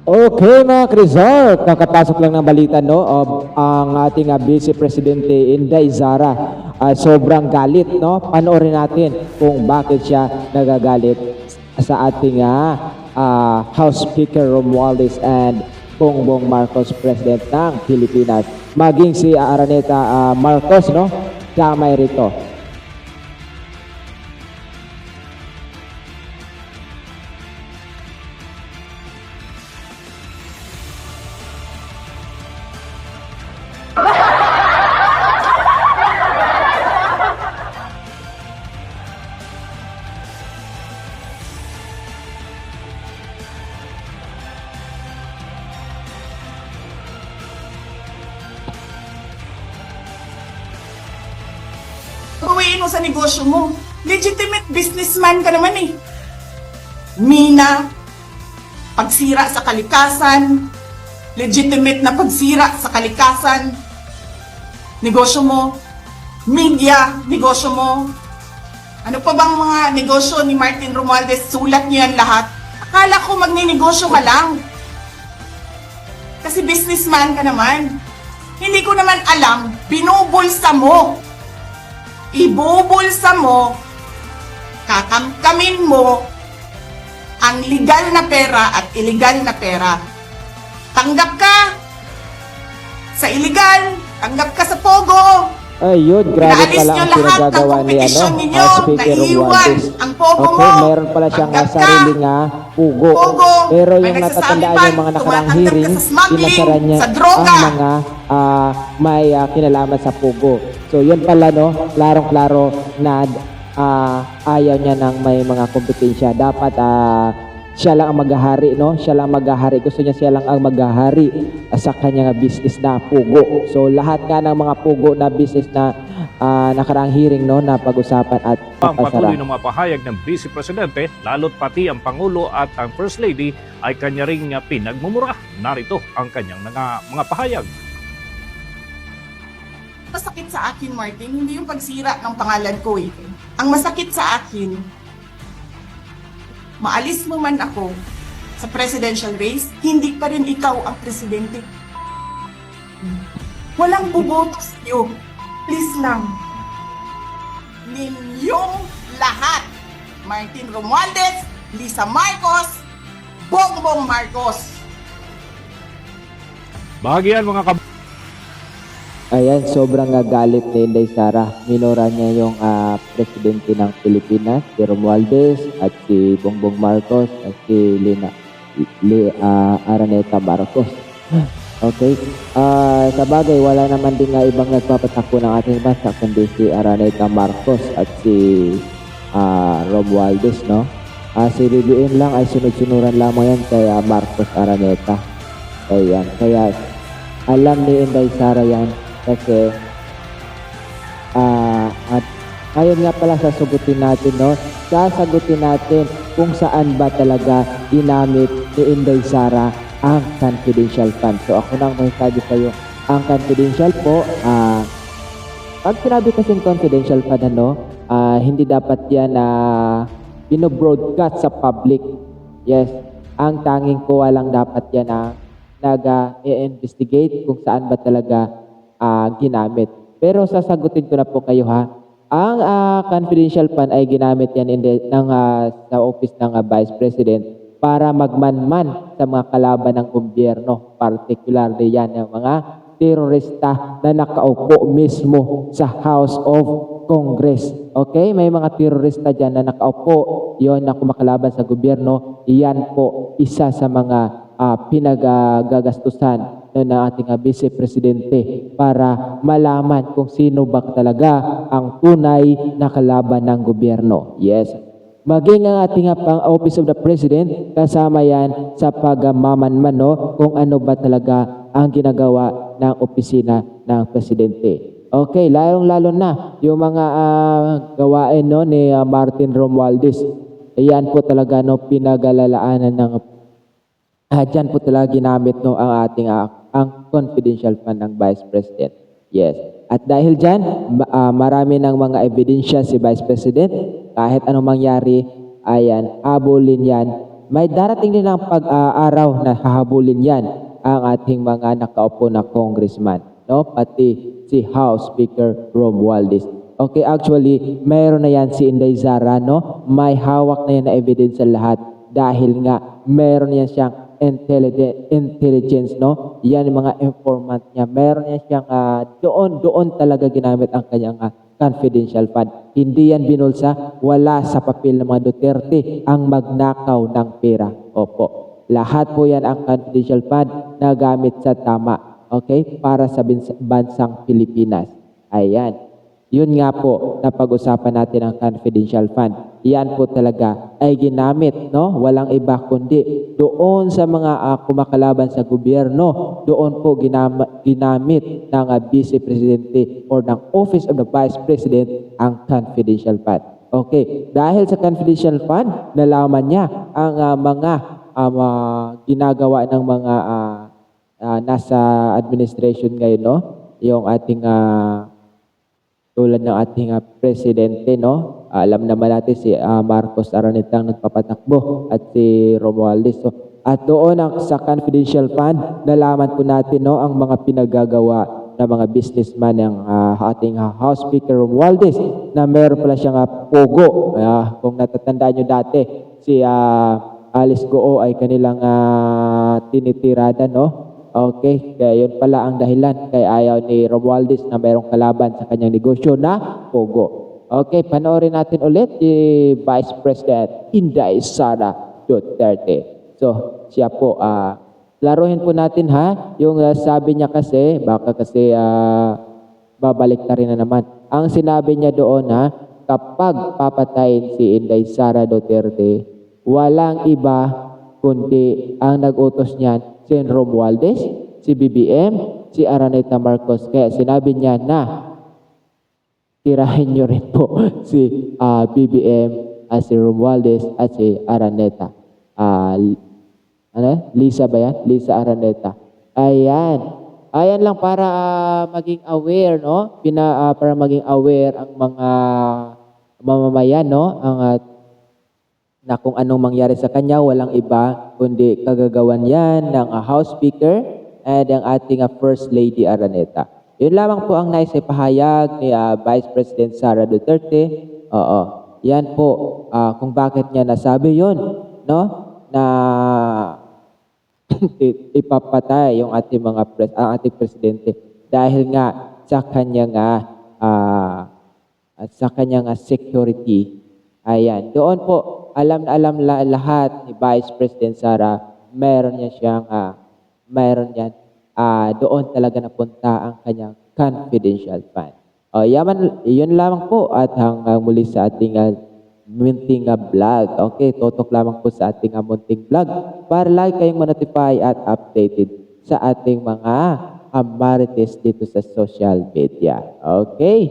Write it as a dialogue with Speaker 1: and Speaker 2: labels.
Speaker 1: Okay mga Krizar, kakapasok lang ng balita no of ang ating Vice Presidente Inday Zara. Sobrang galit no. Panoorin natin kung bakit siya nagagalit sa ating House Speaker Romualdez and Bongbong Marcos, President ng Pilipinas. Maging si Araneta Marcos no, damay rito.
Speaker 2: Gawin mo sa negosyo mo. Legitimate businessman ka naman eh. Mina, pagsira sa kalikasan, legitimate na pagsira sa kalikasan, negosyo mo, media, negosyo mo. Ano pa bang mga negosyo ni Martin Romualdez? Sulat niyo yan lahat. Akala ko magninegosyo ka lang. Kasi businessman ka naman. Hindi ko naman alam, binubulsa mo. Ibubulsa mo, kakamkamin mo ang legal na pera at illegal na pera. Tanggap ka sa illegal, tanggap ka sa pogo.
Speaker 1: Ayun, grabe
Speaker 2: Pinaalis
Speaker 1: pala
Speaker 2: nyo
Speaker 1: ang
Speaker 2: lahat ng
Speaker 1: pinagagawa ni
Speaker 2: kompetisyon ninyo,
Speaker 1: Speaker
Speaker 2: naiiwan
Speaker 1: Romualdez.
Speaker 2: ang pogo
Speaker 1: Okay,
Speaker 2: mo.
Speaker 1: meron pala siyang
Speaker 2: Tanggap ka.
Speaker 1: sarili nga pugo.
Speaker 2: Pogo.
Speaker 1: Pero
Speaker 2: May
Speaker 1: yung
Speaker 2: nagsasabi
Speaker 1: natatandaan
Speaker 2: pa,
Speaker 1: yung mga nakarang
Speaker 2: tumatanggap ka
Speaker 1: hearing,
Speaker 2: sa smuggling,
Speaker 1: inasara niya
Speaker 2: sa droga.
Speaker 1: ang mga may kinalaman sa pugo. So yun pala no, klarong-klaro na ayaw niya ng may mga kompetensya. Dapat siya lang ang maghahari, no? Siya lang maghahari. Gusto niya siya lang ang maghahari sa kanyang business na pugo. So lahat nga ng mga pugo na business na nakaraang hearing no na pag-usapan at
Speaker 3: Ang patuloy
Speaker 1: papasara.
Speaker 3: ng mga pahayag ng Vice Presidente, lalo't pati ang Pangulo at ang First Lady ay kanya ring pinagmumura. Narito ang kanyang mga pahayag.
Speaker 2: Masakit sa akin, Martin, hindi yung pagsira ng pangalan ko eh. Ang masakit sa akin, maalis mo man ako sa presidential race, hindi pa rin ikaw ang presidente. Walang buboto sa'yo. Please lang. Ninyong lahat. Martin Romualdez, Lisa Marcos, Bongbong Marcos.
Speaker 3: Bahagian mga
Speaker 1: Ayan, sobrang nagalit ni Inday Sara. Minura niya yung presidente ng Pilipinas, si Romualdez, at si Bongbong Marcos, at si Araneta Marcos. Okay? Sa bagay, wala naman din nga ibang nagpapatakbo ng ating bansa, kundi si Araneta Marcos at si Romualdez, no? Si BBM lang ay sunod-sunuran lamang yan kay Marcos Araneta. Ayan, kaya alam ni Inday Sara yan. Kasi at ngayon nga pala sasagutin natin no, sasagutin natin kung saan ba talaga ginamit ni Inday Sara ang confidential fund. So ako nang masasabi sa'yo, ang confidential po, pag sinabi kasing confidential fund hindi dapat yan binobroadcast sa public. Yes, ang tanging COA lang dapat yan nag-i-investigate kung saan ba talaga ginamit. Pero sasagutin ko na po kayo ha. Ang confidential fund ay ginamit yan sa office ng Vice President para magmanman sa mga kalaban ng gobyerno. Particularly yan yung mga terorista na nakaupo mismo sa House of Congress. Okay? May mga terorista dyan na nakaupo yon na kumakalaban sa gobyerno. Iyan po isa sa mga pinagagastusan ng ating Vice Presidente para malaman kung sino ba talaga ang tunay na kalaban ng gobyerno. Yes. Maging ang ating Office of the President, kasama yan sa pagmamanman kung ano ba talaga ang ginagawa ng opisina ng Presidente. Okay, lalong-lalo na yung mga gawain ni Martin Romualdez. Ayan po talaga pinag-alalaanan ng dyan po talaga ginamit ang ating ang confidential fund ng Vice President. Yes. At dahil dyan, marami ng mga ebidensya si Vice President. Kahit anong mangyari, ayan, abulin yan may darating din ang pag-araw na hahabulin yan ang ating mga nakaupo na congressman, no? Pati si House Speaker Romualdez. Okay, actually, mayroon na yan si Inday Sara, no? May hawak na yan na evidence sa lahat dahil nga mayroon yan siyang intelligence, no? Yan yung mga informant niya. Meron yan siyang doon talaga ginamit ang kanyang confidential fund. Hindi yan binulsa, wala sa papel ng mga Duterte ang magnakaw ng pera. Opo. Lahat po yan ang confidential fund na gamit sa tama. Okay? Para sa bansang Pilipinas. Ayan. Yun nga po, napag-usapan natin ang confidential fund. Yan po talaga ay ginamit, no? Walang iba kundi doon sa mga kumakalaban sa gobyerno, doon po ginamit ng Vice Presidente or ng Office of the Vice President ang confidential fund. Okay, dahil sa confidential fund, nalaman niya ang mga ginagawa ng mga nasa administration ngayon, no? Yung ating tulad ng ating presidente, no? Alam naman natin si Marcos Araneta ang nagpapatakbo at si Romualdez. So, at doon sa confidential fund, nalaman po natin, no, ang mga pinagagawa ng mga businessman ng ating House Speaker Romualdez na meron pala siyang pogo. Kung natatandaan nyo dati, si Alice Goo ay kanilang tinitirada, no? Okay, kaya yun pala ang dahilan kaya ayaw ni Romualdez na mayroong kalaban sa kanyang negosyo na pogo. Okay, panoorin natin ulit si Vice President Inday Sara Duterte. So, siya po, laruhin po natin yung sabi niya kasi, baka kasi babalik na rin na naman. Ang sinabi niya doon kapag papatayin si Inday Sara Duterte, walang iba kundi ang nag-utos niyan si Romualdez, si BBM, si Araneta Marcos. Kaya sinabi niya na tirahin niyo rin po si BBM, si Romualdez at si Araneta. Lisa ba yan? Lisa Araneta. Ayan. Ayan lang para maging aware, no? Para maging aware ang mga mamamayan, no? Na kung anong mangyari sa kanya, walang iba kundi kagagawan yan ng House Speaker and ang ating First Lady Araneta. Yun lamang po ang naisipahayag ni Vice President Sara Duterte. Oo, yan po kung bakit niya nasabi yun, no? Na ipapatay yung ating ang ating presidente dahil nga sa kanyang security. Ayan, doon po alam na alam lahat ni Vice President Sara, mayroon yan doon talaga napunta ang kanyang confidential fund. Yun lamang po at hanggang muli sa ating munting vlog. Okay, tutok lamang po sa ating munting vlog para lagi kayong ma-notify at updated sa ating mga marites dito sa social media. Okay?